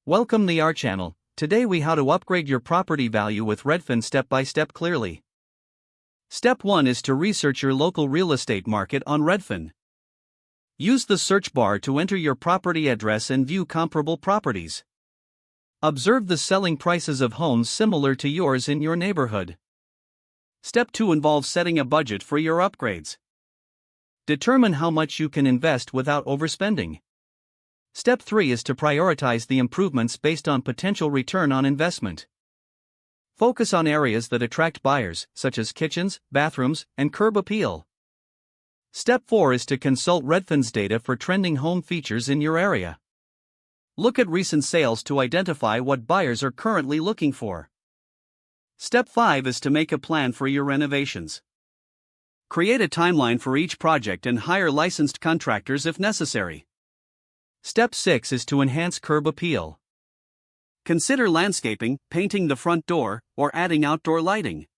Welcome to our channel. Today we how to upgrade your property value with Redfin step by step clearly. Step 1 is to research your local real estate market on Redfin. Use the search bar to enter your property address and view comparable properties. Observe the selling prices of homes similar to yours in your neighborhood. Step 2 involves setting a budget for your upgrades. Determine how much you can invest without overspending. Step 3 is to prioritize the improvements based on potential return on investment. Focus on areas that attract buyers, such as kitchens, bathrooms, and curb appeal. Step 4 is to consult Redfin's data for trending home features in your area. Look at recent sales to identify what buyers are currently looking for. Step 5 is to make a plan for your renovations. Create a timeline for each project and hire licensed contractors if necessary. Step 6 is to enhance curb appeal. Consider landscaping, painting the front door, or adding outdoor lighting.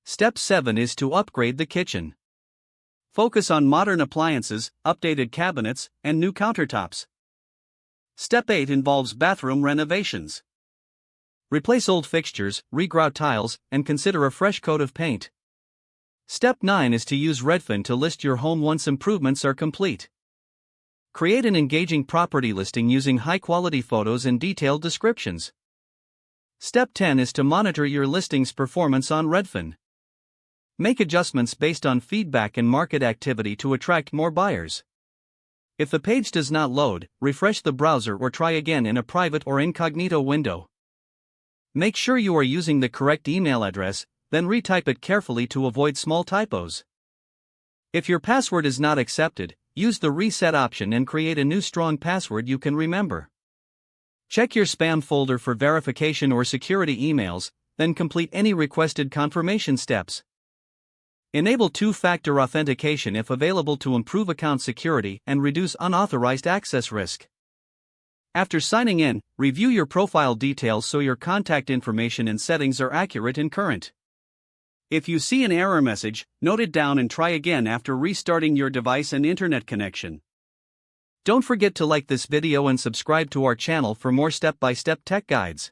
Step 7 is to upgrade the kitchen. Focus on modern appliances, updated cabinets, and new countertops. Step 8 involves bathroom renovations. Replace old fixtures, regrout tiles, and consider a fresh coat of paint. Step 9 is to use Redfin to list your home once improvements are complete. Create an engaging property listing using high-quality photos and detailed descriptions. Step 10 is to monitor your listing's performance on Redfin. Make adjustments based on feedback and market activity to attract more buyers. If the page does not load, refresh the browser or try again in a private or incognito window. Make sure you are using the correct email address, then retype it carefully to avoid small typos. If your password is not accepted, use the reset option and create a new strong password you can remember. Check your spam folder for verification or security emails, then complete any requested confirmation steps. Enable two-factor authentication if available to improve account security and reduce unauthorized access risk. After signing in, review your profile details so your contact information and settings are accurate and current. If you see an error message, note it down and try again after restarting your device and internet connection. Don't forget to like this video and subscribe to our channel for more step-by-step tech guides.